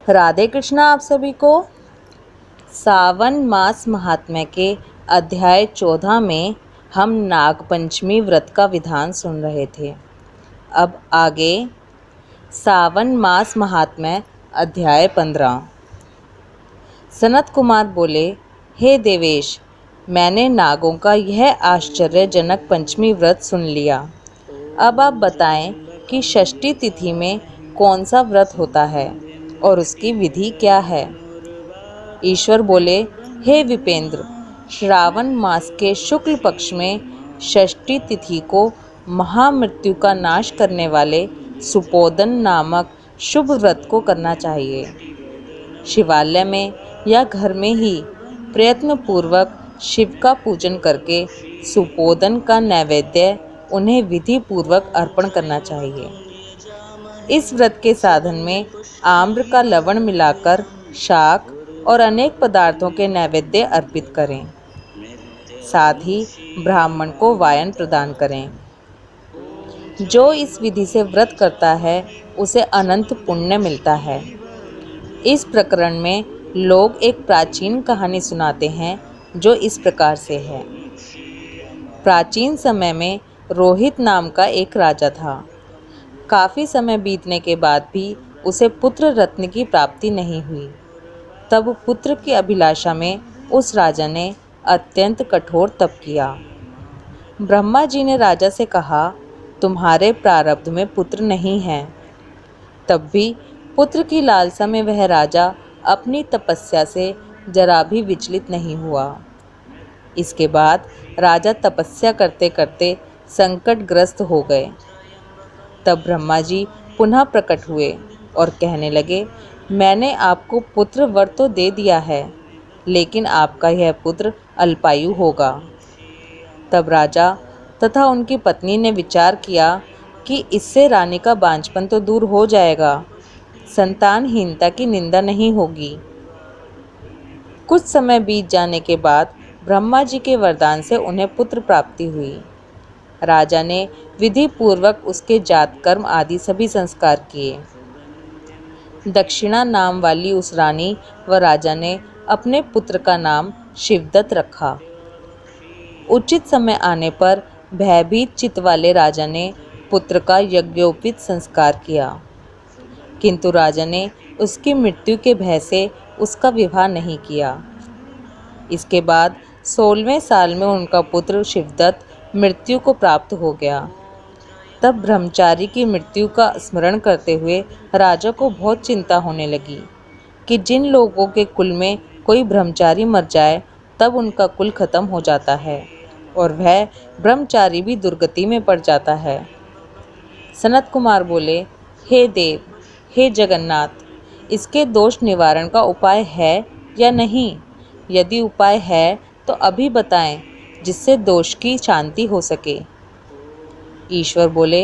राधे कृष्णा आप सभी को। सावन मास महात्म्य के अध्याय 14 में हम नागपंचमी व्रत का विधान सुन रहे थे। अब आगे सावन मास महात्म्य अध्याय 15। सनत कुमार बोले, हे देवेश, मैंने नागों का यह आश्चर्यजनक पंचमी व्रत सुन लिया। अब आप बताएं कि षष्ठी तिथि में कौन सा व्रत होता है और उसकी विधि क्या है। ईश्वर बोले, हे विपेंद्र, श्रावण मास के शुक्ल पक्ष में षष्ठी तिथि को महामृत्यु का नाश करने वाले सुपोदन नामक शुभ व्रत को करना चाहिए। शिवालय में या घर में ही प्रयत्न पूर्वक शिव का पूजन करके सुपोदन का नैवेद्य उन्हें विधि पूर्वक अर्पण करना चाहिए। इस व्रत के साधन में आम्र का लवण मिलाकर शाक और अनेक पदार्थों के नैवेद्य अर्पित करें। साथ ही ब्राह्मण को वायन प्रदान करें। जो इस विधि से व्रत करता है उसे अनंत पुण्य मिलता है। इस प्रकरण में लोग एक प्राचीन कहानी सुनाते हैं जो इस प्रकार से है। प्राचीन समय में रोहित नाम का एक राजा था। काफ़ी समय बीतने के बाद भी उसे पुत्र रत्न की प्राप्ति नहीं हुई। तब पुत्र की अभिलाषा में उस राजा ने अत्यंत कठोर तप किया। ब्रह्मा जी ने राजा से कहा, तुम्हारे प्रारब्ध में पुत्र नहीं है। तब भी पुत्र की लालसा में वह राजा अपनी तपस्या से जरा भी विचलित नहीं हुआ। इसके बाद राजा तपस्या करते करते संकटग्रस्त हो गए। तब ब्रह्मा जी पुनः प्रकट हुए और कहने लगे, मैंने आपको पुत्र वर तो दे दिया है, लेकिन आपका यह पुत्र अल्पायु होगा। तब राजा तथा उनकी पत्नी ने विचार किया कि इससे रानी का बांझपन तो दूर हो जाएगा, संतानहीनता की निंदा नहीं होगी। कुछ समय बीत जाने के बाद ब्रह्मा जी के वरदान से उन्हें पुत्र प्राप्ति हुई। राजा ने विधि पूर्वक उसके जात कर्म आदि सभी संस्कार किए। दक्षिणा नाम वाली उस रानी व राजा ने अपने पुत्र का नाम शिवदत्त रखा। उचित समय आने पर भयभीत चित्त वाले राजा ने पुत्र का यज्ञोपित संस्कार किया, किंतु राजा ने उसकी मृत्यु के भय से उसका विवाह नहीं किया। इसके बाद 16वें साल में उनका पुत्र शिवदत्त मृत्यु को प्राप्त हो गया। तब ब्रह्मचारी की मृत्यु का स्मरण करते हुए राजा को बहुत चिंता होने लगी कि जिन लोगों के कुल में कोई ब्रह्मचारी मर जाए तब उनका कुल खत्म हो जाता है और वह ब्रह्मचारी भी दुर्गति में पड़ जाता है। सनत कुमार बोले, हे देव, हे जगन्नाथ, इसके दोष निवारण का उपाय है या नहीं? यदि उपाय है तो अभी बताएं, जिससे दोष की शांति हो सके। ईश्वर बोले,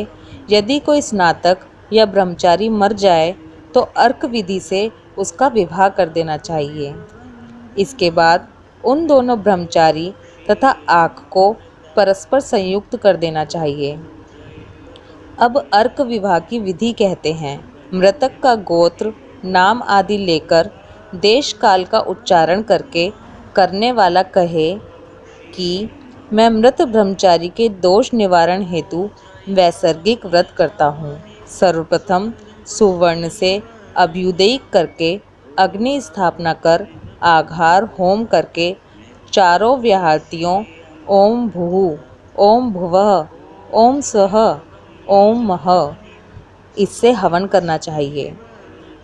यदि कोई स्नातक या ब्रह्मचारी मर जाए तो अर्क विधि से उसका विवाह कर देना चाहिए। इसके बाद उन दोनों ब्रह्मचारी तथा आँख को परस्पर संयुक्त कर देना चाहिए। अब अर्क विवाह की विधि कहते हैं, मृतक का गोत्र, नाम आदि लेकर देश काल का उच्चारण करके करने वाला कहे कि मैं मृत ब्रह्मचारी के दोष निवारण हेतु वैसर्गिक व्रत करता हूँ। सर्वप्रथम सुवर्ण से अभ्युदय करके अग्नि स्थापना कर आघार होम करके चारों व्याहृतियों ओम भूः, ओम भुवः, ओम स्वः, ओम महः इससे हवन करना चाहिए।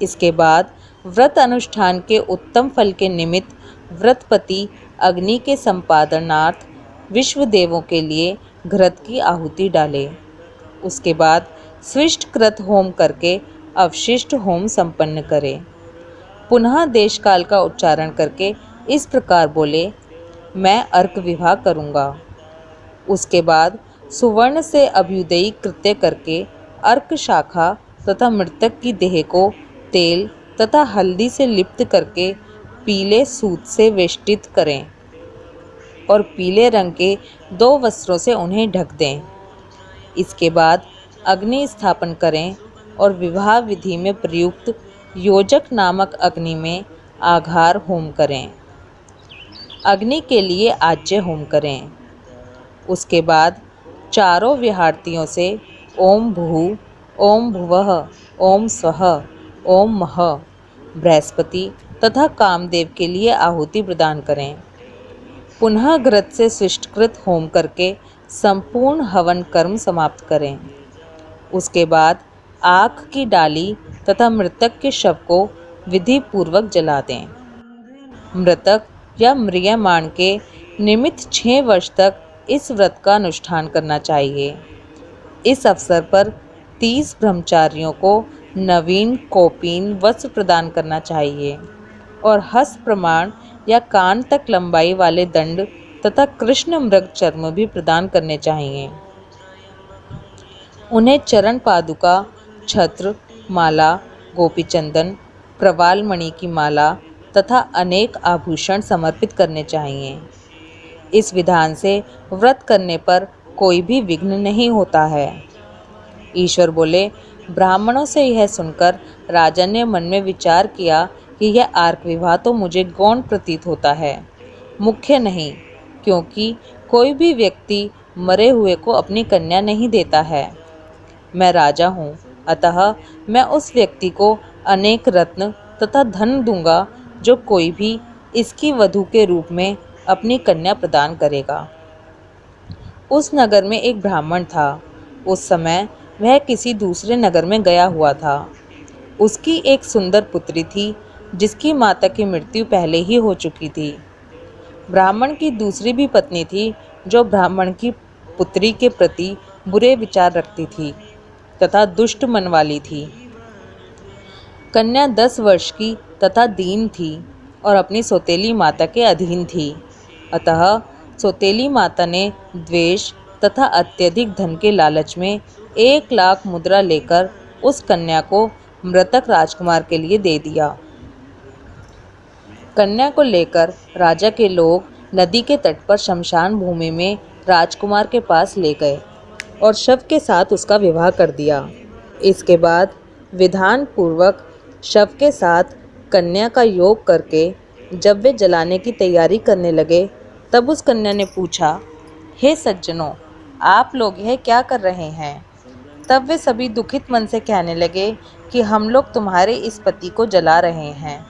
इसके बाद व्रत अनुष्ठान के उत्तम फल के निमित्त व्रतपति अग्नि के संपादनार्थ विश्व देवों के लिए घृत की आहुति डाले। उसके बाद स्विष्ट कृत होम करके अवशिष्ट होम संपन्न करे। पुनः देश काल का उच्चारण करके इस प्रकार बोले, मैं अर्क विवाह करूँगा। उसके बाद सुवर्ण से अभ्युदयी कृत्य करके अर्क शाखा तथा मृतक की देह को तेल तथा हल्दी से लिप्त करके पीले सूत से वेष्टित करें और पीले रंग के 2 वस्त्रों से उन्हें ढक दें। इसके बाद अग्नि स्थापन करें और विवाह विधि में प्रयुक्त योजक नामक अग्नि में आघार होम करें। अग्नि के लिए आज्य होम करें। उसके बाद चारों विहार्थियों से ओम भूः, ओम भुवः, ओम स्वः, ओम महः बृहस्पति तथा कामदेव के लिए आहुति प्रदान करें। पुनः घृत से शिष्टकृत होम करके संपूर्ण हवन कर्म समाप्त करें। उसके बाद आग की डाली तथा मृतक के शव को विधि पूर्वक जला दें। मृतक या म्रियमाण के निमित्त 6 वर्ष तक इस व्रत का अनुष्ठान करना चाहिए। इस अवसर पर 30 ब्रह्मचारियों को नवीन कौपीन वस्त्र प्रदान करना चाहिए और हस्त प्रमाण या कान तक लंबाई वाले दंड तथा कृष्ण मृग चर्म भी प्रदान करने चाहिए। उन्हें चरण पादुका, छत्र, माला, गोपीचंदन, प्रवाल मणि की माला तथा अनेक आभूषण समर्पित करने चाहिए। इस विधान से व्रत करने पर कोई भी विघ्न नहीं होता है। ईश्वर बोले, ब्राह्मणों से यह सुनकर राजा ने मन में विचार किया कि यह आर्क विवाह तो मुझे गौण प्रतीत होता है, मुख्य नहीं, क्योंकि कोई भी व्यक्ति मरे हुए को अपनी कन्या नहीं देता है। मैं राजा हूँ, अतः मैं उस व्यक्ति को अनेक रत्न तथा धन दूंगा जो कोई भी इसकी वधू के रूप में अपनी कन्या प्रदान करेगा। उस नगर में एक ब्राह्मण था। उस समय वह किसी दूसरे नगर में गया हुआ था। उसकी एक सुंदर पुत्री थी जिसकी माता की मृत्यु पहले ही हो चुकी थी। ब्राह्मण की दूसरी भी पत्नी थी जो ब्राह्मण की पुत्री के प्रति बुरे विचार रखती थी तथा दुष्ट मन वाली थी। कन्या 10 वर्ष की तथा दीन थी और अपनी सौतेली माता के अधीन थी। अतः सौतेली माता ने द्वेष तथा अत्यधिक धन के लालच में 1 लाख मुद्रा लेकर उस कन्या को मृतक राजकुमार के लिए दे दिया। कन्या को लेकर राजा के लोग नदी के तट पर शमशान भूमि में राजकुमार के पास ले गए और शव के साथ उसका विवाह कर दिया। इसके बाद विधान पूर्वक शव के साथ कन्या का योग करके जब वे जलाने की तैयारी करने लगे, तब उस कन्या ने पूछा, हे सज्जनों, आप लोग यह क्या कर रहे हैं? तब वे सभी दुखित मन से कहने लगे कि हम लोग तुम्हारे इस पति को जला रहे हैं।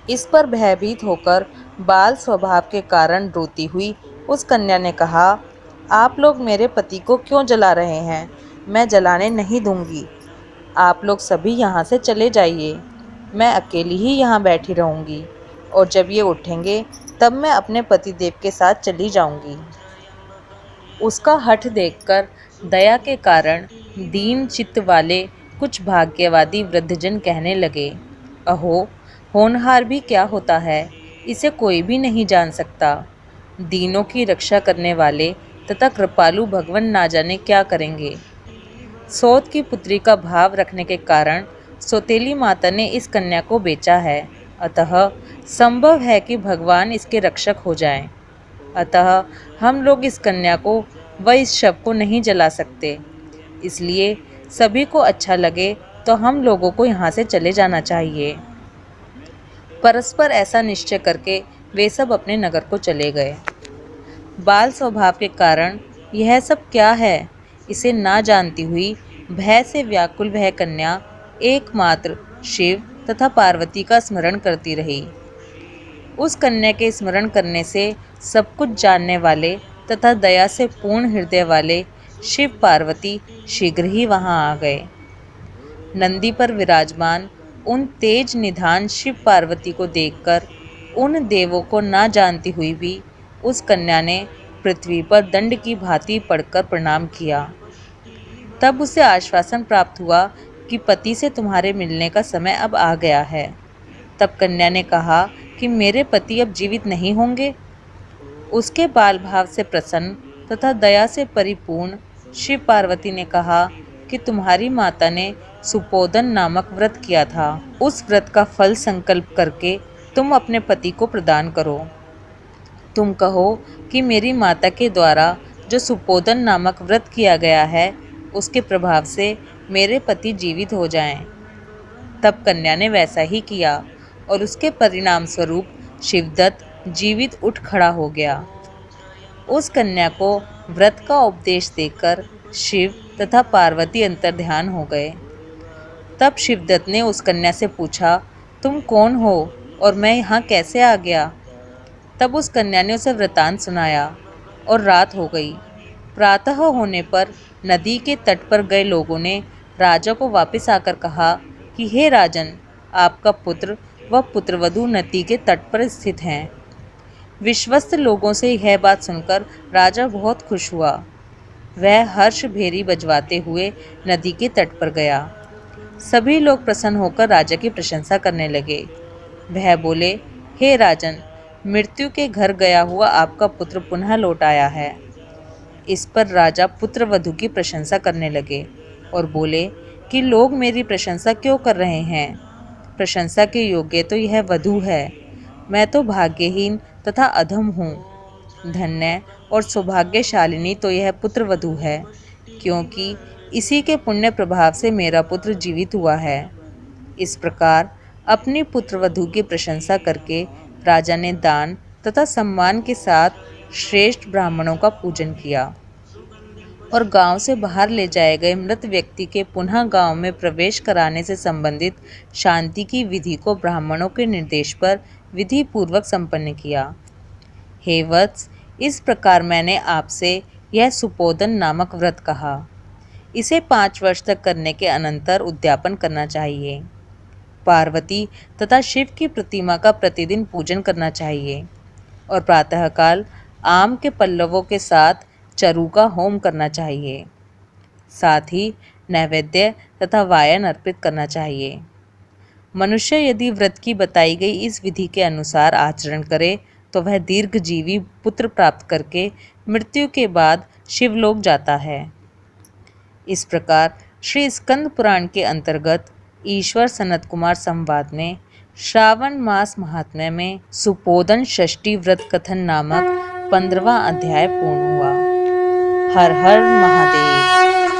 इस पर भयभीत होकर बाल स्वभाव के कारण रोती हुई उस कन्या ने कहा, आप लोग मेरे पति को क्यों जला रहे हैं? मैं जलाने नहीं दूंगी। आप लोग सभी यहाँ से चले जाइए। मैं अकेली ही यहाँ बैठी रहूँगी और जब ये उठेंगे तब मैं अपने पतिदेव के साथ चली जाऊँगी। उसका हठ देखकर दया के कारण दीन चित्त वाले कुछ भाग्यवादी वृद्धजन कहने लगे, अहो, होनहार भी क्या होता है, इसे कोई भी नहीं जान सकता। दीनों की रक्षा करने वाले तथा कृपालु भगवान ना जाने क्या करेंगे। सौत की पुत्री का भाव रखने के कारण सौतेली माता ने इस कन्या को बेचा है, अतः संभव है कि भगवान इसके रक्षक हो जाएं। अतः हम लोग इस कन्या को व इस शव को नहीं जला सकते। इसलिए सभी को अच्छा लगे तो हम लोगों को यहाँ से चले जाना चाहिए। परस्पर ऐसा निश्चय करके वे सब अपने नगर को चले गए। बाल स्वभाव के कारण यह सब क्या है, इसे ना जानती हुई भय से व्याकुल वह कन्या एकमात्र शिव तथा पार्वती का स्मरण करती रही। उस कन्या के स्मरण करने से सब कुछ जानने वाले तथा दया से पूर्ण हृदय वाले शिव पार्वती शीघ्र ही वहां आ गए। नंदी पर विराजमान उन तेज निधान शिव पार्वती को देखकर उन देवों को ना जानती हुई भी उस कन्या ने पृथ्वी पर दंड की भांति पड़कर प्रणाम किया। तब उसे आश्वासन प्राप्त हुआ कि पति से तुम्हारे मिलने का समय अब आ गया है। तब कन्या ने कहा कि मेरे पति अब जीवित नहीं होंगे। उसके बाल भाव से प्रसन्न तथा दया से परिपूर्ण शिव पार्वती ने कहा कि तुम्हारी माता ने सुपोदन नामक व्रत किया था। उस व्रत का फल संकल्प करके तुम अपने पति को प्रदान करो। तुम कहो कि मेरी माता के द्वारा जो सुपोदन नामक व्रत किया गया है, उसके प्रभाव से मेरे पति जीवित हो जाएं। तब कन्या ने वैसा ही किया और उसके परिणाम स्वरूप शिवदत्त जीवित उठ खड़ा हो गया। उस कन्या को व्रत का उपदेश देकर शिव तथा पार्वती अंतर्ध्यान हो गए। तब शिवदत्त ने उस कन्या से पूछा, तुम कौन हो और मैं यहाँ कैसे आ गया? तब उस कन्या ने उसे वृतांत सुनाया और रात हो गई। प्रातः होने पर नदी के तट पर गए लोगों ने राजा को वापस आकर कहा कि हे राजन, आपका पुत्र व पुत्रवधू नदी के तट पर स्थित हैं। विश्वस्त लोगों से यह बात सुनकर राजा बहुत खुश हुआ। वह हर्ष भेरी बजवाते हुए नदी के तट पर गया। सभी लोग प्रसन्न होकर राजा की प्रशंसा करने लगे। वह बोले, हे राजन, मृत्यु के घर गया हुआ आपका पुत्र पुनः लौट आया है। इस पर राजा पुत्रवधू की प्रशंसा करने लगे और बोले कि लोग मेरी प्रशंसा क्यों कर रहे हैं? प्रशंसा के योग्य तो यह वधू है। मैं तो भाग्यहीन तथा अधम हूँ। धन्य और सौभाग्यशालिनी तो यह पुत्रवधू है, क्योंकि इसी के पुण्य प्रभाव से मेरा पुत्र जीवित हुआ है। इस प्रकार अपनी पुत्रवधू की प्रशंसा करके राजा ने दान तथा सम्मान के साथ श्रेष्ठ ब्राह्मणों का पूजन किया और गांव से बाहर ले जाए गए मृत व्यक्ति के पुनः गांव में प्रवेश कराने से संबंधित शांति की विधि को ब्राह्मणों के निर्देश पर विधि पूर्वक संपन्न किया। हे वत्स, इस प्रकार मैंने आपसे यह सुपोदन नामक व्रत कहा। इसे 5 वर्ष तक करने के अनंतर उद्यापन करना चाहिए। पार्वती तथा शिव की प्रतिमा का प्रतिदिन पूजन करना चाहिए और प्रातःकाल आम के पल्लवों के साथ चरु का होम करना चाहिए। साथ ही नैवेद्य तथा वायन अर्पित करना चाहिए। मनुष्य यदि व्रत की बताई गई इस विधि के अनुसार आचरण करे तो वह दीर्घजीवी पुत्र प्राप्त करके मृत्यु के बाद शिवलोक जाता है। इस प्रकार श्री स्कंद पुराण के अंतर्गत ईश्वर सनत कुमार संवाद में श्रावण मास महात्म्य में सुपोदन षष्ठी व्रत कथन नामक 15वां अध्याय पूर्ण हुआ। हर हर महादेव।